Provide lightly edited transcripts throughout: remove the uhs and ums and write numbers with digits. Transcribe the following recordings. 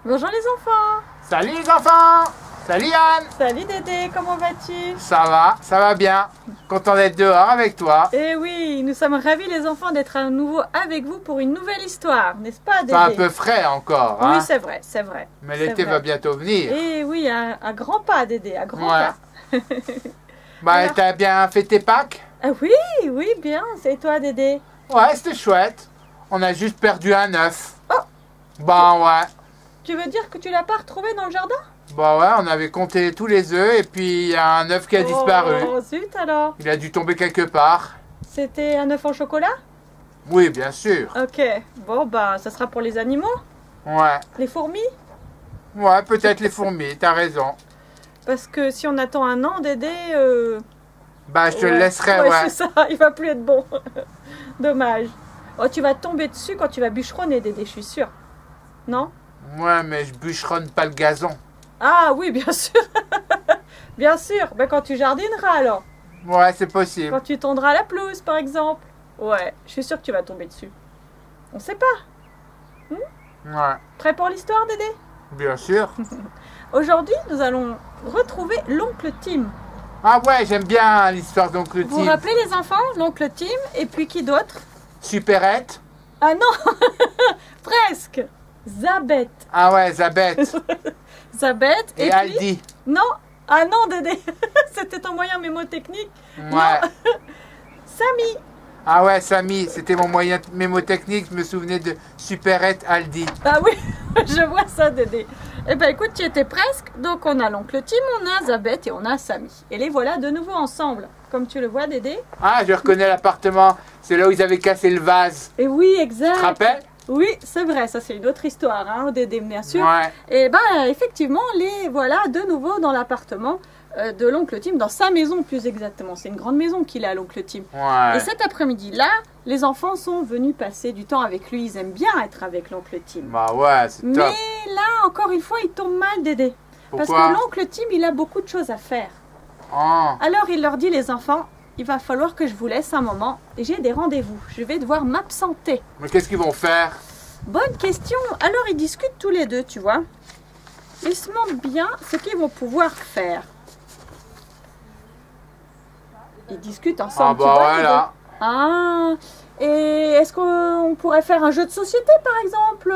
Bonjour les enfants. Salut les enfants. Salut Anne. Salut Dédé, comment vas-tu? Ça va bien. Content d'être dehors avec toi. Eh oui, nous sommes ravis les enfants d'être à nouveau avec vous pour une nouvelle histoire, n'est-ce pas Dédé? C'est un peu frais encore. Oui, Hein, c'est vrai, c'est vrai. mais c'est l'été vrai. va bientôt venir. Eh oui, à grands pas Dédé, à grands Ouais. pas. Bah, Alors- t'as bien fait tes Pâques? Ah oui, oui, bien, c'est toi Dédé. Ouais, c'était chouette. On a juste perdu un œuf. Oh. Bah ouais. Tu veux dire que tu l'as pas retrouvé dans le jardin? Bah ouais, on avait compté tous les œufs et puis il y a un œuf qui a disparu. Oh zut alors. Il a dû tomber quelque part. C'était un œuf en chocolat? Oui, bien sûr. Ok, bon bah ça sera pour les animaux, Ouais. les fourmis. Ouais, peut-être les fourmis, t'as raison. Parce que si on attend un an Dédé... Bah, je te le ouais. laisserai, Ouais, ouais. c'est ça, il va plus être bon. Dommage. Oh, tu vas tomber dessus quand tu vas bûcheronner, Dédé, je suis sûre. Non? Ouais, mais je bûcheronne pas le gazon. Ah oui, bien sûr. Bien sûr. Ben, quand tu jardineras alors. Ouais, c'est possible. Quand tu tondras la pelouse, par exemple. Ouais, je suis sûre que tu vas tomber dessus. On sait pas. Ouais, Prêt pour l'histoire, Dédé? bien sûr. Aujourd'hui, nous allons retrouver l'oncle Tim. Ah ouais, j'aime bien l'histoire d'Oncle Vous vous Tim. rappelez les enfants? L'oncle Tim, et puis qui d'autre? Supérette. Ah non. Presque. Zabeth. Ah ouais, Zabeth. Zabeth, Et puis... Aldi. Non. Ah non, Dédé. C'était ton moyen mémotechnique. Ouais. Samy. Ah ouais, Samy, c'était mon moyen mémotechnique. Je me souvenais de Supérette Aldi. Ah oui, je vois ça, Dédé. Eh ben écoute, tu étais presque. Donc on a l'oncle Tim, on a Zabeth et on a Samy. Et les voilà de nouveau ensemble. Comme tu le vois, Dédé. Ah, je reconnais l'appartement. C'est là où ils avaient cassé le vase. Et oui, Tu exact. te rappelles? Oui, c'est vrai, ça c'est une autre histoire, hein, Dédé, bien sûr. Ouais. Et ben effectivement, les voilà de nouveau dans l'appartement de l'oncle Tim, dans sa maison plus exactement. C'est une grande maison qu'il a, l'oncle Tim. Ouais. Et cet après-midi-là, les enfants sont venus passer du temps avec lui. Ils aiment bien être avec l'oncle Tim. Bah ouais, c'est Mais top. là, encore une fois, il tombe mal, Dédé. Parce Pourquoi? que l'oncle Tim, il a beaucoup de choses à faire. Oh. Alors, il leur dit, les enfants, il va falloir que je vous laisse un moment. Et j'ai des rendez-vous. Je vais devoir m'absenter. Mais qu'est-ce qu'ils vont faire? Bonne question. Alors, ils discutent tous les deux, tu vois. Ils se demandent bien ce qu'ils vont pouvoir faire. Ils discutent ensemble. Ah tu bah vois, ouais, Dédé. là. Ah, et est-ce qu'on pourrait faire un jeu de société, par exemple?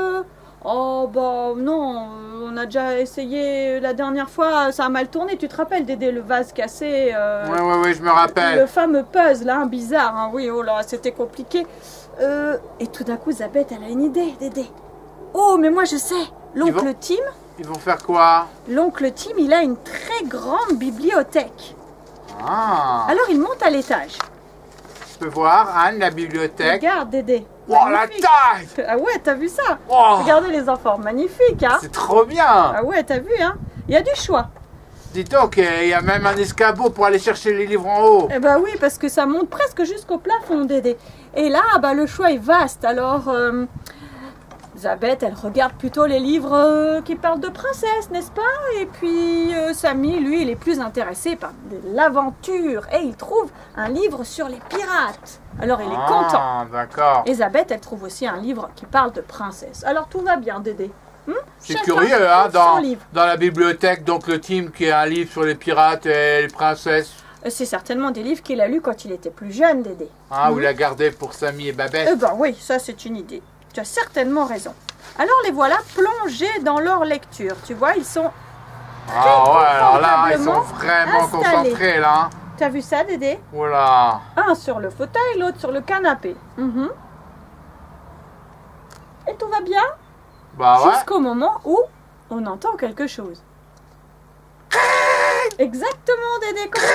Oh, bah non, on a déjà essayé la dernière fois, ça a mal tourné. Tu te rappelles, Dédé, le vase cassé, Ouais, je me le rappelle. fameux puzzle, hein, bizarre, hein, oui, oh là, c'était compliqué. Et tout d'un coup, Zabeth, elle a une idée, Dédé. Oh, mais moi, je sais, l'oncle Tim, Ils vont faire quoi? l'oncle Tim, il a une très grande bibliothèque. Ah. Alors, il monte à l'étage. Tu peux voir, Anne, la bibliothèque. Regarde, Dédé. Oh, la Magnifique. taille! Ah ouais, t'as vu ça? Oh, Regardez les enfants, magnifique, hein? c'est trop bien! Ah ouais, t'as vu, hein? Il y a du choix. Dis donc, il y a même un escabeau pour aller chercher les livres en haut. Eh ben oui, parce que ça monte presque jusqu'au plafond, Dédé. Et là, bah, le choix est vaste. Alors, Zabeth, elle regarde plutôt les livres qui parlent de princesses, n'est-ce pas? Et puis, Samy, lui, il est plus intéressé par de l'aventure. Et il trouve un livre sur les pirates. Alors, il est content. Ah, d'accord. Et Zabeth, elle trouve aussi un livre qui parle de princesses. Alors, tout va bien, Dédé. C'est Chacun curieux, hein, trouve son livre. dans la bibliothèque, donc le team qui a un livre sur les pirates et les princesses. C'est certainement des livres qu'il a lus quand il était plus jeune, Dédé. Ah, vous la gardez pour Samy et Babette. Eh ben oui, ça c'est une idée. Tu as certainement raison. Alors les voilà plongés dans leur lecture. Tu vois, ils sont... Ah ouais, alors là, ils sont confortablement vraiment installés. concentrés, là. Hein. T'as vu ça, Dédé? Oula. Un sur le fauteuil, l'autre sur le canapé. Mhm. Et tout va bien Bah ouais. jusqu'au moment où on entend quelque chose. Exactement, Dédé. Comment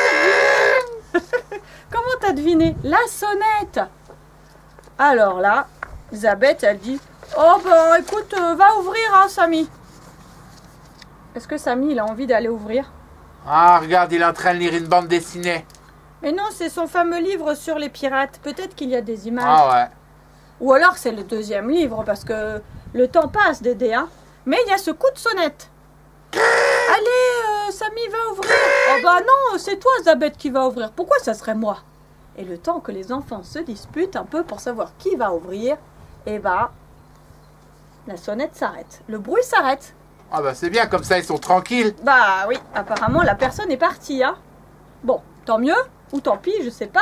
t'as deviné? Comment t'as deviné? La sonnette. Alors là, Zabeth, elle dit: oh bah écoute, va ouvrir, hein, Samy. Est-ce que Samy, il a envie d'aller ouvrir? Ah, regarde, il est en train de lire une bande dessinée. Mais non, c'est son fameux livre sur les pirates. Peut-être qu'il y a des images. Ah ouais. Ou alors c'est le deuxième livre, parce que le temps passe, Dédé, hein. Mais il y a ce coup de sonnette. Allez, Samy, va ouvrir. Oh bah non, c'est toi, Zabeth, qui va ouvrir. Pourquoi ça serait moi? Et le temps que les enfants se disputent un peu pour savoir qui va ouvrir, eh bah, la sonnette s'arrête. Le bruit s'arrête. Ah bah c'est bien, comme ça ils sont tranquilles. Bah oui, apparemment la personne est partie, hein. Bon, tant mieux, ou tant pis, je sais pas.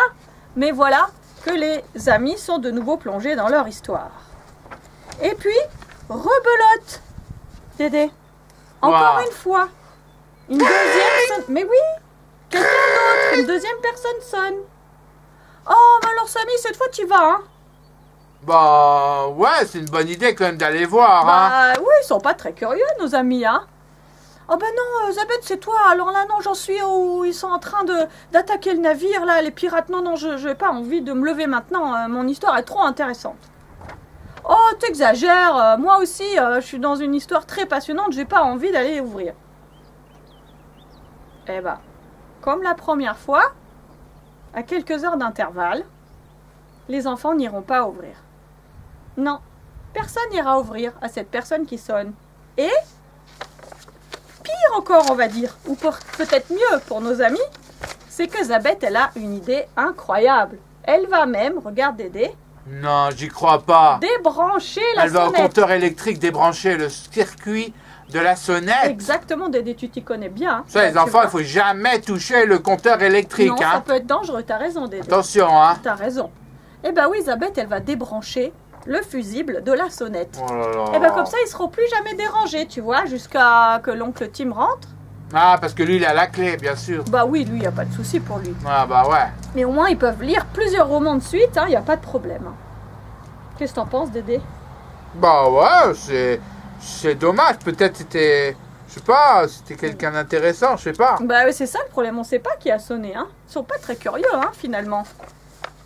Mais voilà que les amis sont de nouveau plongés dans leur histoire. Et puis, rebelote, Dédé. Encore Wow. une fois. Une deuxième sonne. Mais oui, quelqu'un d'autre, une deuxième personne sonne. Oh, mais alors Samy, cette fois tu vas, hein. Bah ouais, c'est une bonne idée quand même d'aller voir. Hein. Bah oui, ils sont pas très curieux, nos amis, hein. Oh ben non, Zabeth, c'est toi. Alors là, non, j'en suis où ils sont en train d'attaquer le navire, là, les pirates. Non, non, je n'ai pas envie de me lever maintenant. Mon histoire est trop intéressante. Oh, t'exagères. Moi aussi, je suis dans une histoire très passionnante. J'ai pas envie d'aller ouvrir. Eh ben, comme la première fois, à quelques heures d'intervalle, les enfants n'iront pas ouvrir. Non, personne n'ira ouvrir à cette personne qui sonne. Et pire encore, on va dire, ou peut-être mieux pour nos amis, c'est que Zabeth, elle a une idée incroyable. Elle va même, regarde Dédé, Non, j'y crois pas. débrancher la Elle va au sonnette. compteur électrique débrancher le circuit de la sonnette. Exactement, Dédé, tu t'y connais bien. Hein. Ça, les Tu enfants, vois. il faut jamais toucher le compteur électrique. Non, ça Hein. peut être dangereux, t'as raison, Dédé. Attention, hein. T'as raison. Eh ben oui, Zabeth, elle va débrancher le fusible de la sonnette. Oh là là. Et ben comme ça, ils seront plus jamais dérangés, tu vois, jusqu'à que l'oncle Tim rentre. Ah, parce que lui, il a la clé, bien sûr. Bah oui, lui, il n'y a pas de souci pour lui. Ah bah ouais. Mais au moins, ils peuvent lire plusieurs romans de suite, il n'y a pas de problème. Hein. Qu'est-ce que t'en penses, Dédé? Bah ouais, c'est dommage. Peut-être c'était, je sais pas, c'était quelqu'un d'intéressant, je sais pas. Bah oui, c'est ça le problème, on sait pas qui a sonné. Hein. Ils sont pas très curieux, hein, finalement.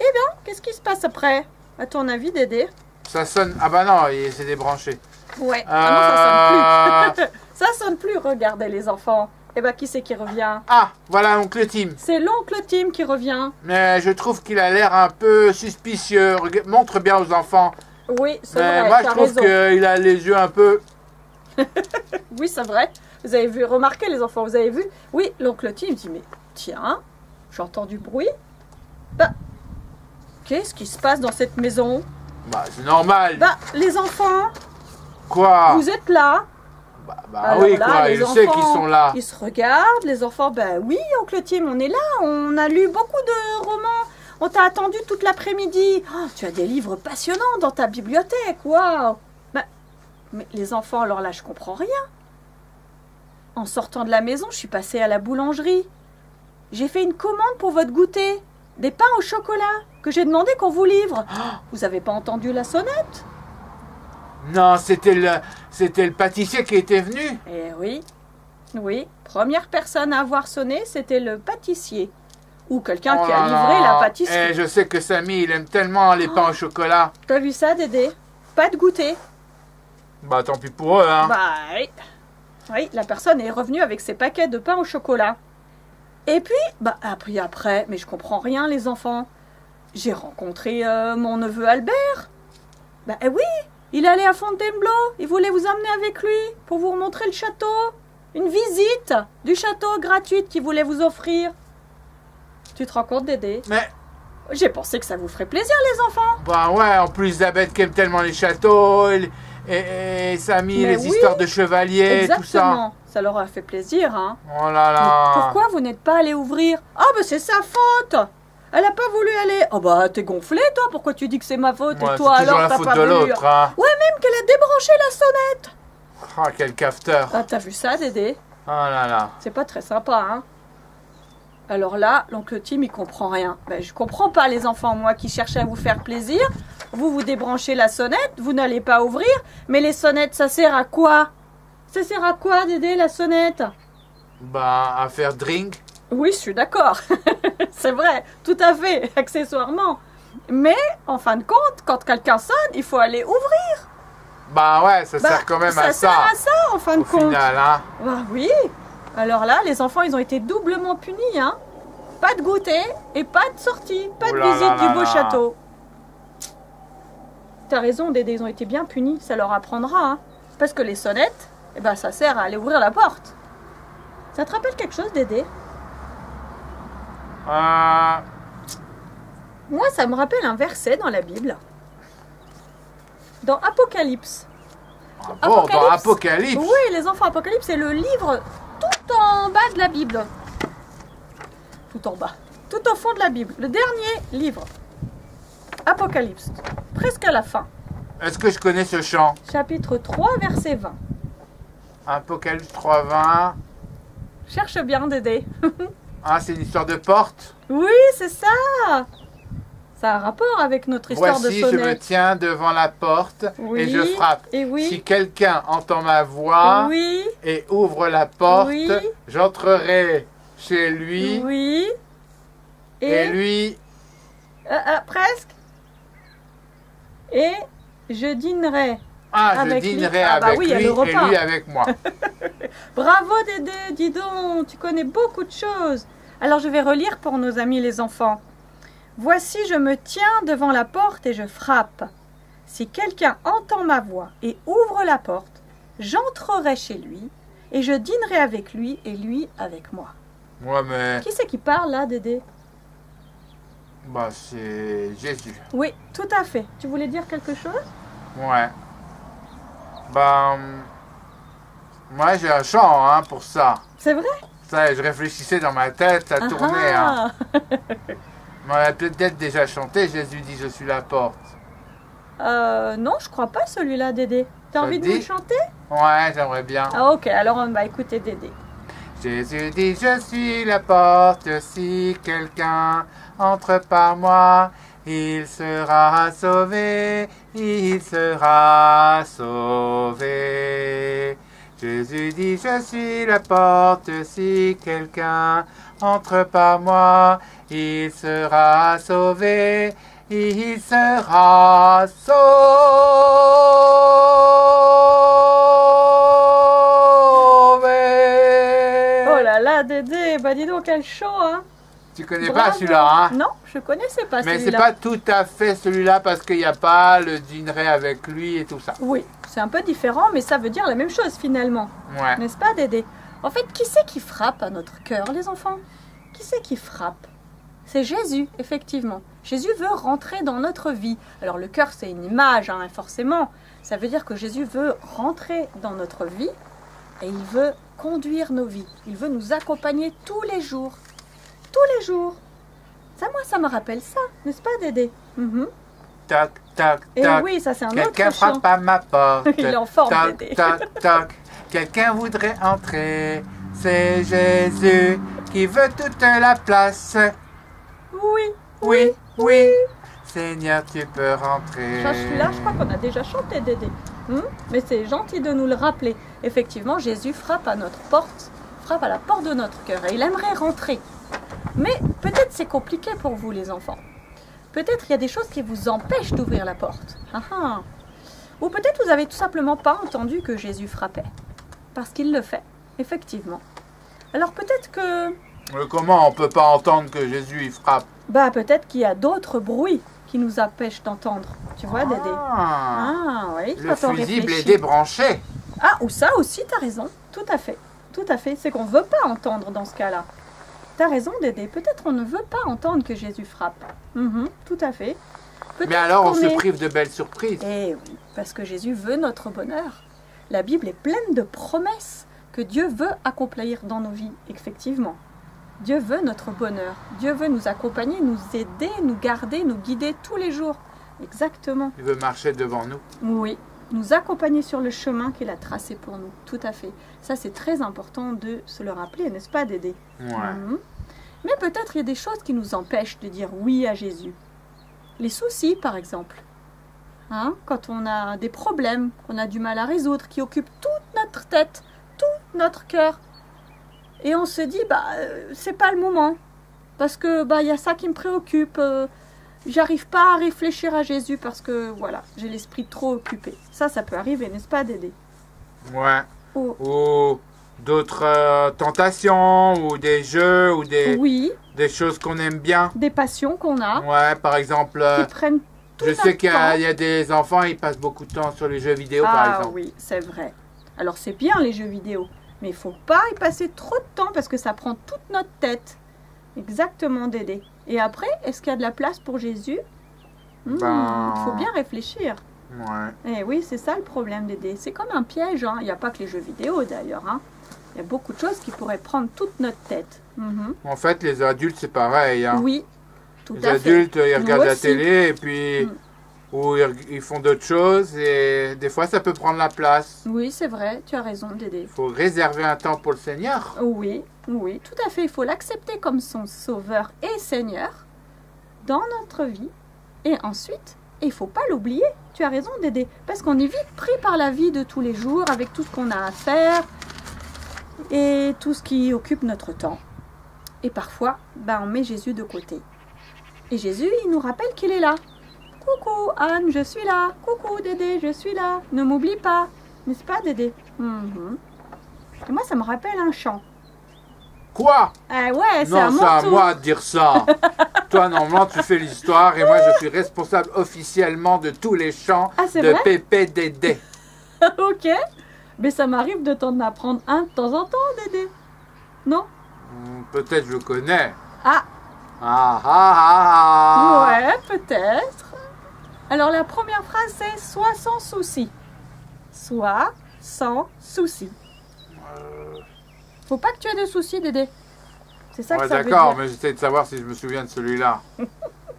Eh bien, qu'est-ce qui se passe après? À ton avis, Dédé? Ça sonne. Ah bah non, il s'est débranché. Ouais, ah non, ça sonne plus. Euh, Ça sonne plus, regardez les enfants. Eh ben, qui c'est qui revient? Ah, voilà oncle Tim. C'est l'oncle Tim qui revient. Mais je trouve qu'il a l'air un peu suspicieux. Montre bien aux enfants. Oui, c'est Mais vrai, moi, je t'as trouve raison. qu'il a les yeux un peu. Oui, c'est vrai. Vous avez vu, remarquez les enfants, vous avez vu? Oui, l'oncle Tim dit, mais tiens, j'entends du bruit. Bah, qu'est-ce qui se passe dans cette maison? Bah, c'est normal. Bah, les enfants, Quoi? vous êtes là. Bah Alors oui, là, quoi. les Je sais enfants, qu'ils sont là. Ils se regardent, les enfants, ben oui, oncle Tim, on est là, on a lu beaucoup de romans, on t'a attendu toute l'après-midi. Oh, tu as des livres passionnants dans ta bibliothèque, waouh. Ben, mais les enfants, alors là, je comprends rien. En sortant de la maison, je suis passée à la boulangerie. J'ai fait une commande pour votre goûter, des pains au chocolat, que j'ai demandé qu'on vous livre. Oh, vous avez pas entendu la sonnette? Non, c'était le pâtissier qui était venu. Eh oui, oui, première personne à avoir sonné, c'était le pâtissier. Ou quelqu'un qui a Oh là livré là. la pâtisserie. Et je sais que Samy, il aime tellement les pains au chocolat. T'as vu ça, Dédé? Pas de goûter. Bah tant pis pour eux, hein. Bah oui. Oui, la personne est revenue avec ses paquets de pain au chocolat. Et puis, bah après, mais je comprends rien, les enfants. J'ai rencontré mon neveu Albert. Bah oui, il allait à Fontainebleau. Il voulait vous emmener avec lui pour vous montrer le château. Une visite du château gratuite qu'il voulait vous offrir. Tu te rends compte, Dédé? Mais, J'ai pensé que ça vous ferait plaisir, les enfants. bah ouais, en plus, Isabelle qui aime tellement les châteaux, et Samy, Mais les oui, histoires de chevaliers, tout ça. Exactement. Ça leur a fait plaisir, hein. Oh là Mais là. pourquoi vous n'êtes pas allé ouvrir? Ah, bah c'est sa faute. Elle a pas voulu aller. Oh bah t'es gonflé, toi. Pourquoi tu dis que c'est ma faute? Ouais, Et toi c'est toujours alors la t'as faute pas de voulu? l'autre, hein. Ouais, même qu'elle a débranché la sonnette. Ah, quel cafeteur. Ah, t'as vu ça, Dédé? Oh là là. C'est pas très sympa, hein. Alors là, l'oncle Tim, il comprend rien. Ben, je comprends pas, les enfants, moi qui cherchais à vous faire plaisir. Vous débranchez la sonnette, vous n'allez pas ouvrir. Mais les sonnettes, ça sert à quoi? Ça sert à quoi, Dédé, la sonnette? Bah, à faire drink. Oui, je suis d'accord. C'est vrai, tout à fait, accessoirement. Mais, en fin de compte, quand quelqu'un sonne, il faut aller ouvrir. Bah ouais, ça Bah, sert quand même à sert ça. à ça, en fin de Au compte. final, hein. Bah oui. Alors là, les enfants, ils ont été doublement punis, hein. Pas de goûter et pas de sortie, pas Oh de là visite là du là beau là. château. T'as raison, Dédé, ils ont été bien punis, ça leur apprendra, hein. Parce que les sonnettes, eh ben, ça sert à aller ouvrir la porte. Ça te rappelle quelque chose, Dédé? Moi, ça me rappelle un verset dans la Bible. Dans Apocalypse. Ah bon, dans Apocalypse. Oui, les enfants Apocalypse, c'est le livre tout en bas de la Bible. Tout en bas. Tout au fond de la Bible. Le dernier livre. Apocalypse. Presque à la fin. Est-ce que je connais ce chant? Chapitre 3, verset 20. Apocalypse 3:20. Cherche bien, Dédé. Ah, c'est une histoire de porte. Oui, c'est ça. Ça a un rapport avec notre histoire Voici, de je me sonnette. tiens devant la porte Oui, et je frappe. et oui. Si quelqu'un entend ma voix Oui, et ouvre la porte, Oui. j'entrerai chez lui oui. et lui. Presque. Et je dînerai. Ah, je Avec dînerai lui. Ah bah avec oui, il y a lui le et repas. lui avec moi. Bravo Dédé, dis donc, tu connais beaucoup de choses. Alors je vais relire pour nos amis les enfants. Voici, je me tiens devant la porte et je frappe. Si quelqu'un entend ma voix et ouvre la porte, j'entrerai chez lui et je dînerai avec lui et lui avec moi. Ouais, mais Qui c'est qui parle là, Dédé? bah, c'est Jésus. Oui, tout à fait. Tu voulais dire quelque chose? Ouais. Bah, moi j'ai un chant hein, pour ça. C'est vrai? Ça, je réfléchissais dans ma tête, ça tournait. Hein. On a peut-être déjà chanté, Jésus dit je suis la porte. Non, je crois pas celui-là, Dédé. T'as Ça envie de dit? nous le chanter? Ouais, j'aimerais bien. Ah ok, alors on va écouter Dédé. Jésus dit je suis la porte, si quelqu'un entre par moi, il sera sauvé, il sera sauvé. Jésus dit je suis la porte, si quelqu'un entre par moi, il sera sauvé, il sera sauvé. Oh là là, Dédé, bah dis donc quel show, hein. Tu connais Bravo. pas celui-là, hein? Non, je connaissais pas Mais c'est celui-là. pas tout à fait celui-là parce qu'il n'y a pas le dînerai avec lui et tout ça. Oui, c'est un peu différent, mais ça veut dire la même chose finalement. Ouais. N'est-ce pas, Dédé? En fait, qui c'est qui frappe à notre cœur, les enfants? Qui c'est qui frappe? C'est Jésus, effectivement. Jésus veut rentrer dans notre vie. Alors le cœur, c'est une image, hein, forcément. Ça veut dire que Jésus veut rentrer dans notre vie et il veut conduire nos vies. Il veut nous accompagner tous les jours. Tous les jours. Ça, moi, ça me rappelle ça, n'est-ce pas, Dédé? Mhm. Toc, toc, Et toc. oui, ça, c'est un Quelqu'un autre chant. frappe à ma porte. Il est en forme, Toc, Dédé. toc, toc. Quelqu'un voudrait entrer. C'est Jésus qui veut toute la place. Oui, Oui, oui. Seigneur, tu peux rentrer. Ça, celui-là, je crois qu'on a déjà chanté, Dédé. Mais c'est gentil de nous le rappeler. Effectivement, Jésus frappe à notre porte, frappe à la porte de notre cœur et il aimerait rentrer. Mais peut-être c'est compliqué pour vous, les enfants. Peut-être il y a des choses qui vous empêchent d'ouvrir la porte. Ah, ah. Ou peut-être vous avez tout simplement pas entendu que Jésus frappait. Parce qu'il le fait, effectivement. Alors peut-être que... Comment on peut pas entendre que Jésus il frappe? Bah peut-être qu'il y a d'autres bruits qui nous empêchent d'entendre. Tu vois, Dédé? Ah, Ah, oui, le quand on fusible est réfléchit. débranché. Ah, ou ça aussi, t'as raison. Tout à fait. Tout à fait. C'est qu'on ne veut pas entendre dans ce cas-là. T'as raison, Dédé. Peut-être on ne veut pas entendre que Jésus frappe. Tout à fait. Peut-être Mais alors on qu'on se est- prive de belles surprises. Eh oui, parce que Jésus veut notre bonheur. La Bible est pleine de promesses que Dieu veut accomplir dans nos vies, effectivement. Dieu veut notre bonheur. Dieu veut nous accompagner, nous aider, nous garder, nous guider tous les jours. Exactement. Il veut marcher devant nous. Oui, nous accompagner sur le chemin qu'il a tracé pour nous. Tout à fait. Ça, c'est très important de se le rappeler, n'est-ce pas, Dédé? Ouais. Mais peut-être il y a des choses qui nous empêchent de dire oui à Jésus. Les soucis, par exemple. Hein, quand on a des problèmes qu'on a du mal à résoudre, qui occupent toute notre tête, tout notre cœur. Et on se dit, c'est pas le moment. Parce que, il y a ça qui me préoccupe. J'arrive pas à réfléchir à Jésus parce que, voilà, j'ai l'esprit trop occupé. Ça peut arriver, n'est-ce pas, Dédé? Ouais. Oh. Ou d'autres tentations, ou des jeux, ou Oui, des choses qu'on aime bien. des passions qu'on a, Ouais, par exemple, qui prennent tout je notre sais qu'il y temps. a des enfants, ils passent beaucoup de temps sur les jeux vidéo, par Ah exemple. oui, c'est vrai. Alors c'est bien les jeux vidéo, mais il faut pas y passer trop de temps parce que ça prend toute notre tête. Exactement, Dédé. Et après, est-ce qu'il y a de la place pour Jésus Il faut bien réfléchir. Ouais. Et oui, c'est ça le problème, Dédé. C'est comme un piège, hein. Il n'y a pas que les jeux vidéo, d'ailleurs, hein. Il y a beaucoup de choses qui pourraient prendre toute notre tête. Mhm. En fait, les adultes, c'est pareil. Hein. Oui, tout Les à fait. adultes, ils regardent la aussi. télé et puis... Ou ils font d'autres choses et des fois, ça peut prendre la place. Oui, c'est vrai, tu as raison, Dédé. Il faut réserver un temps pour le Seigneur. Oui, oui, tout à fait. Il faut l'accepter comme son sauveur et Seigneur dans notre vie. Et ensuite, il ne faut pas l'oublier. Tu as raison, Dédé. Parce qu'on est vite pris par la vie de tous les jours, avec tout ce qu'on a à faire et tout ce qui occupe notre temps. Et parfois, on met Jésus de côté. Et Jésus, il nous rappelle qu'il est là. Coucou Anne, je suis là. Coucou Dédé, je suis là. Ne m'oublie pas. N'est-ce pas, Dédé? Et moi, ça me rappelle un chant. Quoi? Ah ouais, c'est à Non, mon c'est à tour. moi de dire ça. Toi, normalement, tu fais l'histoire et moi, je suis responsable officiellement de tous les chants Ah, c'est de vrai? Pépé Dédé. Ok. Mais ça m'arrive de t'en apprendre un de temps en temps, Dédé. Non? Peut-être je connais. Ah, Ah, ah, ah. ouais, peut-être. Alors, la première phrase, c'est « Sois sans souci ». Sois sans souci. Faut pas que tu aies de soucis, Dédé. C'est ça que Ouais, ça veut d'accord, dire. mais j'essaie de savoir si je me souviens de celui-là.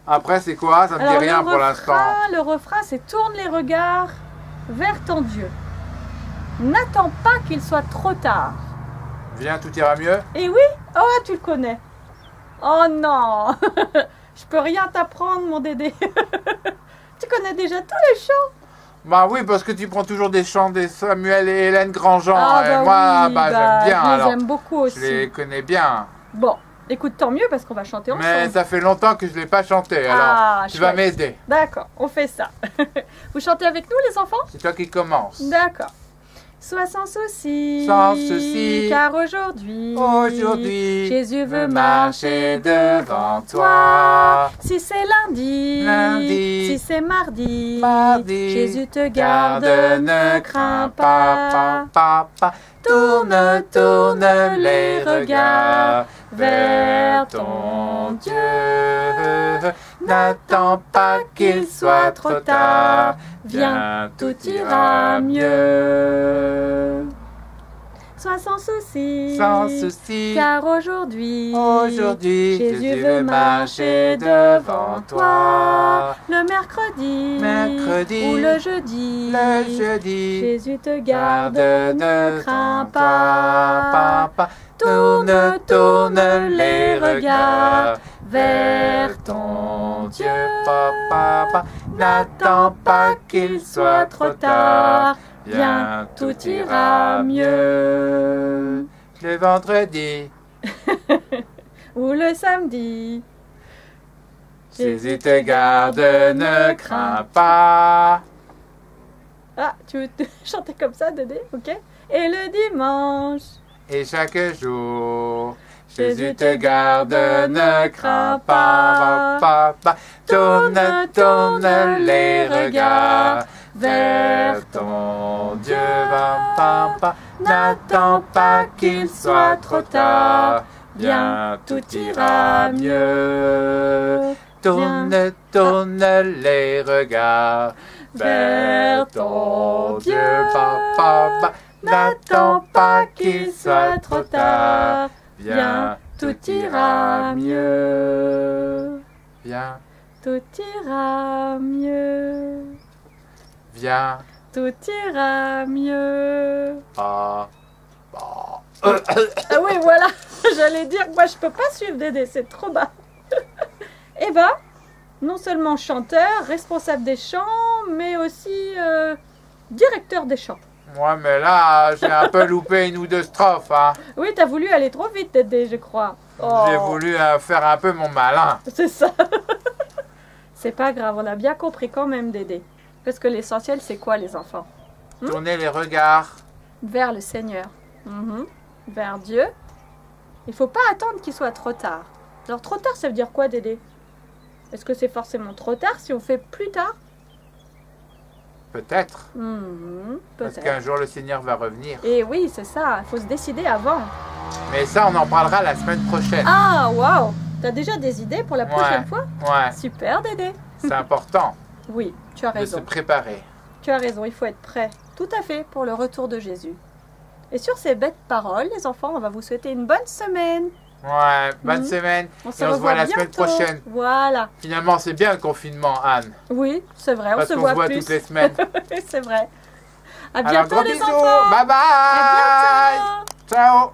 Après, c'est quoi? Ça me dit Alors, rien pour l'instant. le refrain, c'est « Tourne les regards vers ton Dieu. N'attends pas qu'il soit trop tard. » Viens, tout ira mieux. Et oui, oh, tu le connais. Oh non, je peux rien t'apprendre, mon Dédé. Tu connais déjà tous les chants. Bah oui, parce que tu prends toujours des chants des Samuel et Hélène Grandjean. Ah, et moi, oui, j'aime bien. je les Alors, aime beaucoup aussi. je les connais bien. Bon, écoute, tant mieux parce qu'on va chanter ensemble. Mais ça fait longtemps que je ne l'ai pas chanté. Alors, Ah, tu vas chouette. m'aider. D'accord, on fait ça. Vous chantez avec nous, les enfants? C'est toi qui commence. D'accord. Sois sans souci, Sans souci, car aujourd'hui, Jésus veut marcher devant toi. Si c'est lundi, si c'est mardi, Jésus te garde, ne crains pas. Tourne, tourne les regards vers ton Dieu. N'attends pas qu'il soit trop tard. Viens, tout ira mieux. Sois sans souci, car aujourd'hui, Jésus veut marcher devant toi. Le mercredi, ou le jeudi, Jésus te garde, ne crains pas. Tourne, tourne les regards vers ton Dieu. N'attends pas qu'il soit trop tard. Viens, tout ira mieux. Le vendredi, Ou le samedi, Jésus te garde, ne crains pas. Ah, tu veux chanter comme ça, Dédé? Ok. Et le dimanche, Et chaque jour, Jésus te garde, ne crains pas. Tourne, tourne les regards vers ton Dieu. N'attends pas qu'il soit trop tard. Viens, tout ira mieux. Tourne, tourne les regards vers ton Dieu. N'attends pas qu'il soit trop tard. Viens, tout ira mieux. Viens, tout ira mieux. viens. Tout ira mieux. Ah, Ah oui, voilà. J'allais dire que moi, je peux pas suivre Dédé, c'est trop bas. Eh ben, non seulement chanteur, responsable des chants, mais aussi directeur des chants. moi, mais là, j'ai un peu loupé une ou deux strophes. Hein. Oui, t'as voulu aller trop vite, Dédé, je crois. Oh, J'ai voulu faire un peu mon malin. c'est ça. C'est pas grave, on a bien compris quand même, Dédé. Parce que l'essentiel, c'est quoi, les enfants? Tourner les regards. Vers le Seigneur. Vers Dieu. Il faut pas attendre qu'il soit trop tard. Alors, trop tard, ça veut dire quoi, Dédé? Est-ce que c'est forcément trop tard si on fait plus tard? Peut-être. Parce Peut-être. qu'un jour, le Seigneur va revenir. Et oui, c'est ça. Il faut se décider avant. Mais ça, on en parlera la semaine prochaine. Ah, waouh! T'as déjà des idées pour la prochaine Ouais. fois? Ouais, Super, Dédé. c'est important Oui, tu as de se raison. préparer. Tu as raison, il faut être prêt, tout à fait, pour le retour de Jésus. Et sur ces belles paroles, les enfants, on va vous souhaiter une bonne semaine. Ouais, bonne semaine. On Et on se voit revoit la semaine bientôt. prochaine. Voilà. Finalement, c'est bien le confinement, Anne. Oui, c'est vrai, on Parce se qu'on voit se voit plus. toutes les semaines. C'est vrai. À Alors, bientôt gros les bisous. enfants. Bye bye. À bientôt. Ciao.